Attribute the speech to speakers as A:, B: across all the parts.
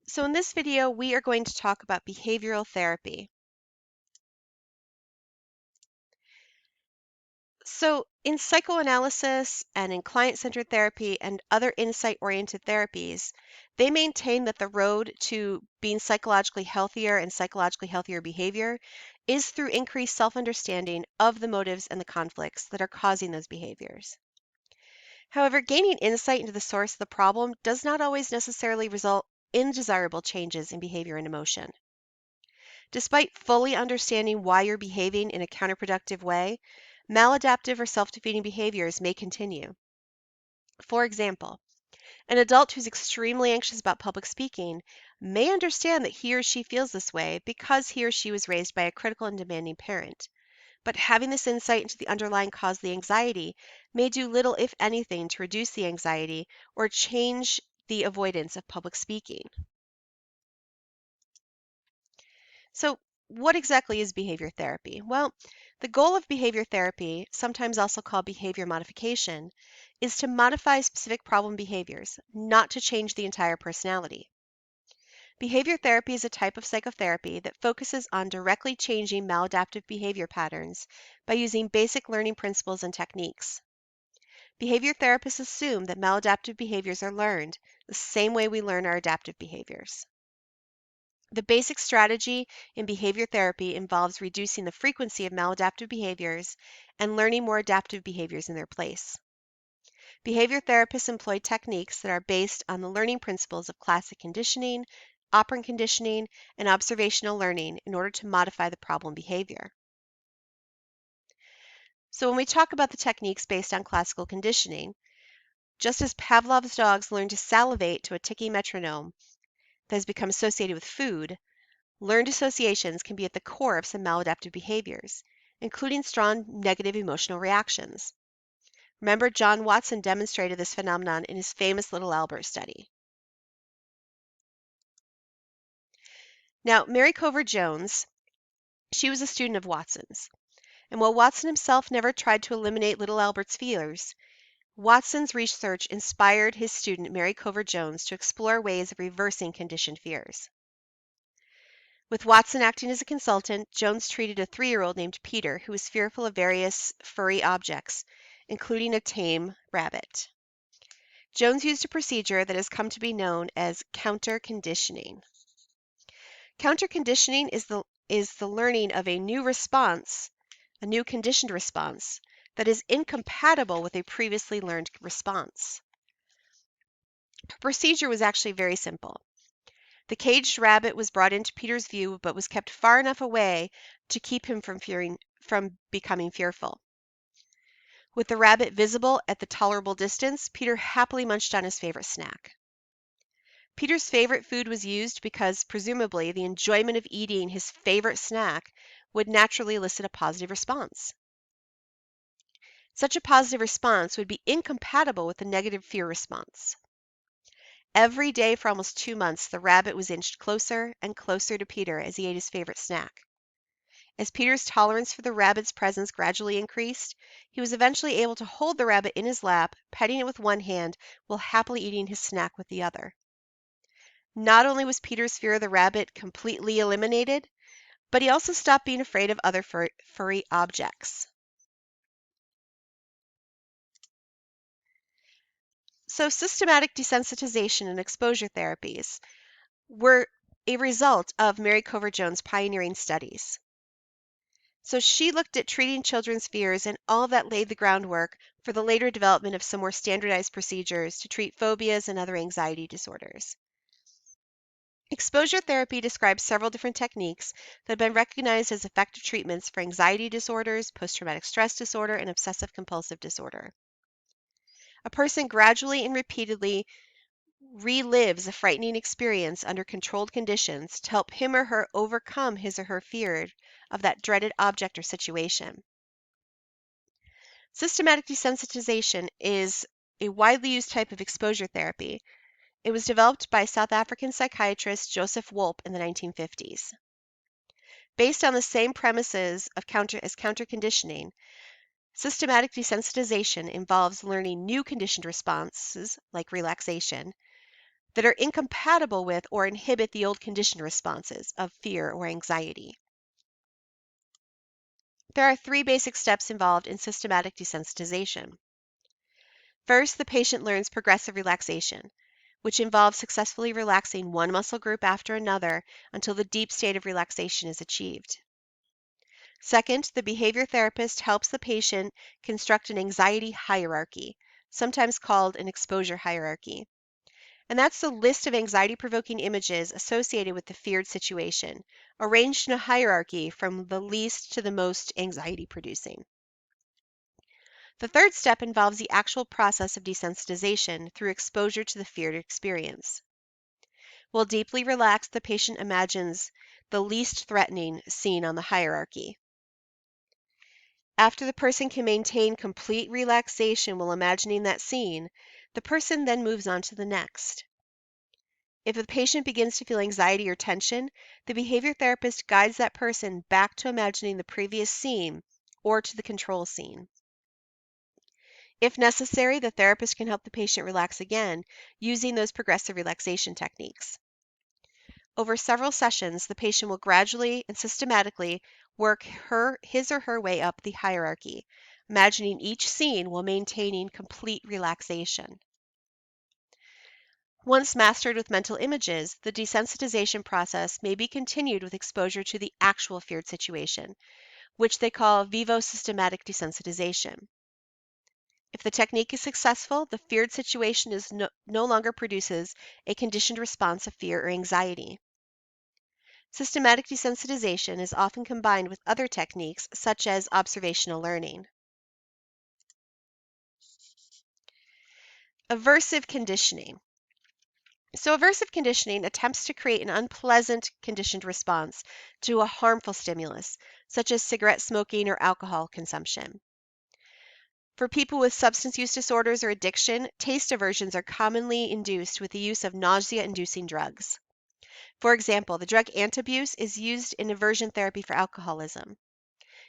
A: So in this video, we are going to talk about behavioral therapy. So in psychoanalysis and in client-centered therapy and other insight-oriented therapies, they maintain that the road to being psychologically healthier and psychologically healthier behavior is through increased self-understanding of the motives and the conflicts that are causing those behaviors. However, gaining insight into the source of the problem does not always necessarily result in desirable changes in behavior and emotion. Despite fully understanding why you're behaving in a counterproductive way, maladaptive or self-defeating behaviors may continue. For example, an adult who's extremely anxious about public speaking may understand that he or she feels this way because he or she was raised by a critical and demanding parent. But having this insight into the underlying cause of the anxiety may do little, if anything, to reduce the anxiety or change the avoidance of public speaking. So, what exactly is behavior therapy? Well, the goal of behavior therapy, sometimes also called behavior modification, is to modify specific problem behaviors, not to change the entire personality. Behavior therapy is a type of psychotherapy that focuses on directly changing maladaptive behavior patterns by using basic learning principles and techniques. Behavior therapists assume that maladaptive behaviors are learned the same way we learn our adaptive behaviors. The basic strategy in behavior therapy involves reducing the frequency of maladaptive behaviors and learning more adaptive behaviors in their place. Behavior therapists employ techniques that are based on the learning principles of classic conditioning, operant conditioning, and observational learning in order to modify the problem behavior. So when we talk about the techniques based on classical conditioning, just as Pavlov's dogs learn to salivate to a ticking metronome that has become associated with food, learned associations can be at the core of some maladaptive behaviors, including strong negative emotional reactions. Remember, John Watson demonstrated this phenomenon in his famous Little Albert study. Now, Mary Cover Jones, she was a student of Watson's. And while Watson himself never tried to eliminate Little Albert's fears, Watson's research inspired his student Mary Cover Jones to explore ways of reversing conditioned fears. With Watson acting as a consultant, Jones treated a 3-year-old named Peter who was fearful of various furry objects, including a tame rabbit. Jones used a procedure that has come to be known as counter-conditioning. Counter-conditioning is the learning of a new response, a new conditioned response, that is incompatible with a previously learned response. The procedure was actually very simple. The caged rabbit was brought into Peter's view, but was kept far enough away to keep him from becoming fearful. With the rabbit visible at the tolerable distance, Peter happily munched on his favorite snack. Peter's favorite food was used because, presumably, the enjoyment of eating his favorite snack would naturally elicit a positive response. Such a positive response would be incompatible with the negative fear response. Every day for almost 2 months, the rabbit was inched closer and closer to Peter as he ate his favorite snack. As Peter's tolerance for the rabbit's presence gradually increased, he was eventually able to hold the rabbit in his lap, petting it with one hand while happily eating his snack with the other. Not only was Peter's fear of the rabbit completely eliminated, but he also stopped being afraid of other furry objects. So systematic desensitization and exposure therapies were a result of Mary Cover Jones' pioneering studies. So she looked at treating children's fears, and all of that laid the groundwork for the later development of some more standardized procedures to treat phobias and other anxiety disorders. Exposure therapy describes several different techniques that have been recognized as effective treatments for anxiety disorders, post-traumatic stress disorder, and obsessive compulsive disorder. A person gradually and repeatedly relives a frightening experience under controlled conditions to help him or her overcome his or her fear of that dreaded object or situation. Systematic desensitization is a widely used type of exposure therapy. It was developed by South African psychiatrist Joseph Wolpe in the 1950s. Based on the same premises of counter conditioning, systematic desensitization involves learning new conditioned responses, like relaxation, that are incompatible with or inhibit the old conditioned responses of fear or anxiety. There are 3 basic steps involved in systematic desensitization. First, the patient learns progressive relaxation, which involves successfully relaxing one muscle group after another until the deep state of relaxation is achieved. Second, the behavior therapist helps the patient construct an anxiety hierarchy, sometimes called an exposure hierarchy. And that's the list of anxiety-provoking images associated with the feared situation, arranged in a hierarchy from the least to the most anxiety-producing. The third step involves the actual process of desensitization through exposure to the feared experience. While deeply relaxed, the patient imagines the least threatening scene on the hierarchy. After the person can maintain complete relaxation while imagining that scene, the person then moves on to the next. If the patient begins to feel anxiety or tension, the behavior therapist guides that person back to imagining the previous scene or to the control scene. If necessary, the therapist can help the patient relax again using those progressive relaxation techniques. Over several sessions, the patient will gradually and systematically work his or her way up the hierarchy, imagining each scene while maintaining complete relaxation. Once mastered with mental images, the desensitization process may be continued with exposure to the actual feared situation, which they call vivo systematic desensitization. If the technique is successful, the feared situation no longer produces a conditioned response of fear or anxiety. Systematic desensitization is often combined with other techniques such as observational learning. Aversive conditioning. So aversive conditioning attempts to create an unpleasant conditioned response to a harmful stimulus, such as cigarette smoking or alcohol consumption. For people with substance use disorders or addiction, taste aversions are commonly induced with the use of nausea-inducing drugs. For example, the drug antabuse is used in aversion therapy for alcoholism.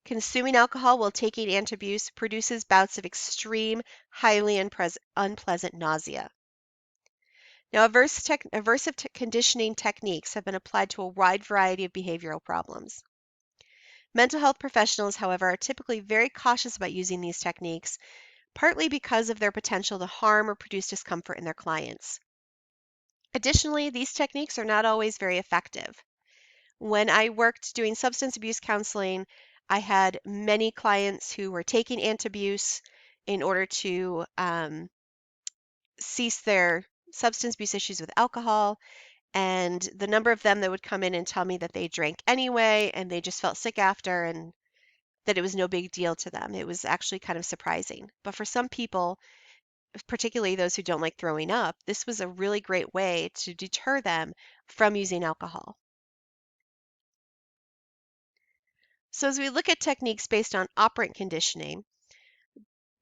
A: Consuming alcohol while taking antabuse produces bouts of extreme, highly unpleasant nausea. Now, aversive conditioning techniques have been applied to a wide variety of behavioral problems. Mental health professionals, however, are typically very cautious about using these techniques, partly because of their potential to harm or produce discomfort in their clients. Additionally, these techniques are not always very effective. When I worked doing substance abuse counseling, I had many clients who were taking antabuse in order to cease their substance abuse issues with alcohol. And the number of them that would come in and tell me that they drank anyway and they just felt sick after and that it was no big deal to them. It was actually kind of surprising. But for some people, particularly those who don't like throwing up, this was a really great way to deter them from using alcohol. So as we look at techniques based on operant conditioning,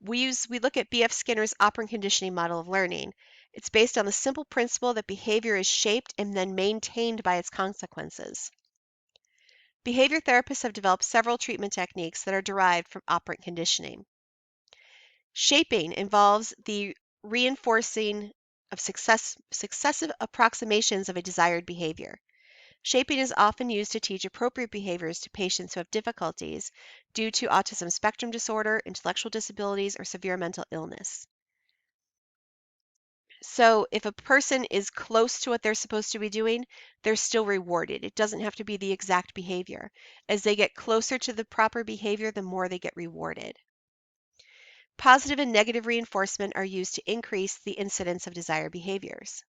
A: we look at B.F. Skinner's operant conditioning model of learning. It's based on the simple principle that behavior is shaped and then maintained by its consequences. Behavior therapists have developed several treatment techniques that are derived from operant conditioning. Shaping involves the reinforcing of successive approximations of a desired behavior. Shaping is often used to teach appropriate behaviors to patients who have difficulties due to autism spectrum disorder, intellectual disabilities, or severe mental illness. So if a person is close to what they're supposed to be doing, they're still rewarded. It doesn't have to be the exact behavior. As they get closer to the proper behavior, the more they get rewarded. Positive and negative reinforcement are used to increase the incidence of desired behaviors.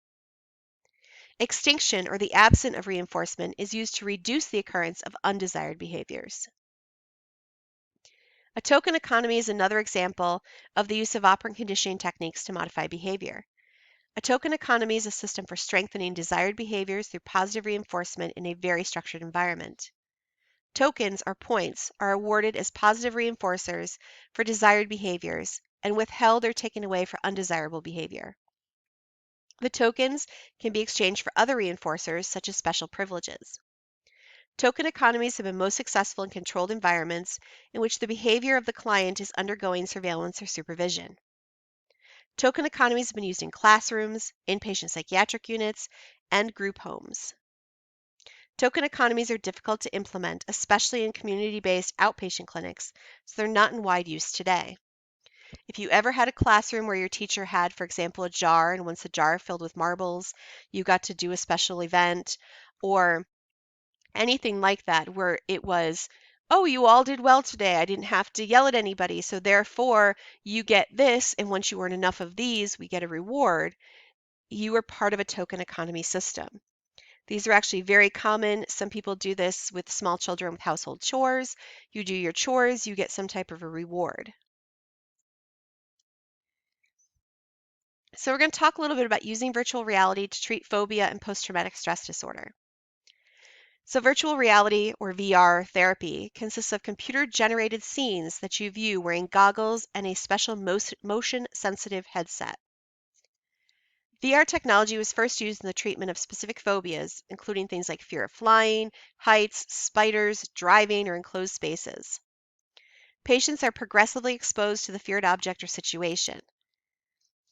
A: Extinction, or the absence of reinforcement, is used to reduce the occurrence of undesired behaviors. A token economy is another example of the use of operant conditioning techniques to modify behavior. A token economy is a system for strengthening desired behaviors through positive reinforcement in a very structured environment. Tokens, or points, are awarded as positive reinforcers for desired behaviors and withheld or taken away for undesirable behavior. The tokens can be exchanged for other reinforcers, such as special privileges. Token economies have been most successful in controlled environments in which the behavior of the client is undergoing surveillance or supervision. Token economies have been used in classrooms, inpatient psychiatric units, and group homes. Token economies are difficult to implement, especially in community-based outpatient clinics, so they're not in wide use today. If you ever had a classroom where your teacher had, for example, a jar, and once the jar filled with marbles, you got to do a special event, or anything like that where it was, oh, you all did well today. I didn't have to yell at anybody, so therefore you get this, and once you earn enough of these, we get a reward. You are part of a token economy system. These are actually very common. Some people do this with small children with household chores. You do your chores, you get some type of a reward. So we're going to talk a little bit about using virtual reality to treat phobia and post-traumatic stress disorder. So virtual reality, or VR therapy, consists of computer-generated scenes that you view wearing goggles and a special motion-sensitive headset. VR technology was first used in the treatment of specific phobias, including things like fear of flying, heights, spiders, driving, or enclosed spaces. Patients are progressively exposed to the feared object or situation.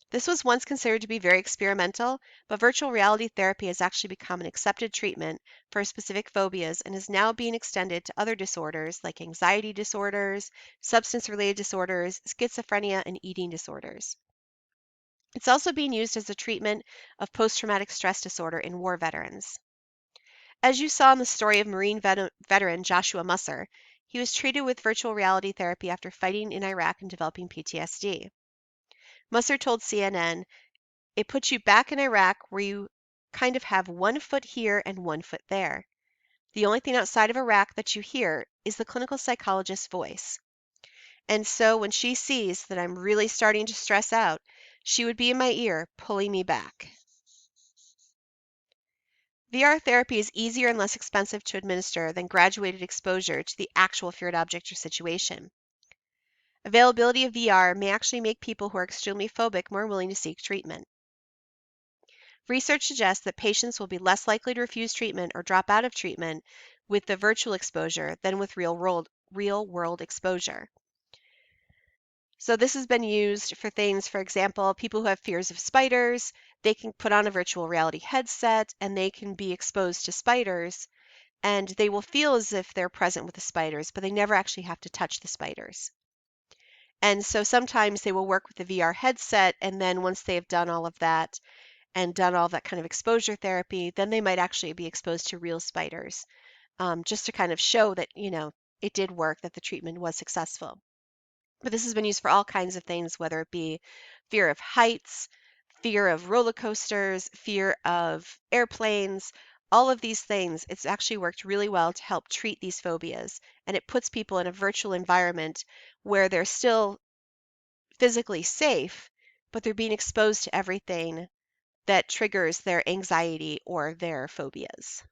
A: This was once considered to be very experimental, but virtual reality therapy has actually become an accepted treatment for specific phobias and is now being extended to other disorders like anxiety disorders, substance-related disorders, schizophrenia, and eating disorders. It's also being used as a treatment of post-traumatic stress disorder in war veterans. As you saw in the story of Marine veteran Joshua Musser, he was treated with virtual reality therapy after fighting in Iraq and developing PTSD. Musser told CNN, "It puts you back in Iraq where you kind of have 1 foot here and 1 foot there. The only thing outside of Iraq that you hear is the clinical psychologist's voice. And so when she sees that I'm really starting to stress out, she would be in my ear, pulling me back." VR therapy is easier and less expensive to administer than graduated exposure to the actual feared object or situation. Availability of VR may actually make people who are extremely phobic more willing to seek treatment. Research suggests that patients will be less likely to refuse treatment or drop out of treatment with the virtual exposure than with real-world exposure. So this has been used for things, for example, people who have fears of spiders, they can put on a virtual reality headset and they can be exposed to spiders, and they will feel as if they're present with the spiders, but they never actually have to touch the spiders. And so sometimes they will work with the VR headset, and then once they've done all of that and done all that kind of exposure therapy, then they might actually be exposed to real spiders, just to kind of show that, it did work, that the treatment was successful. But this has been used for all kinds of things, whether it be fear of heights, fear of roller coasters, fear of airplanes, all of these things. It's actually worked really well to help treat these phobias. And it puts people in a virtual environment where they're still physically safe, but they're being exposed to everything that triggers their anxiety or their phobias.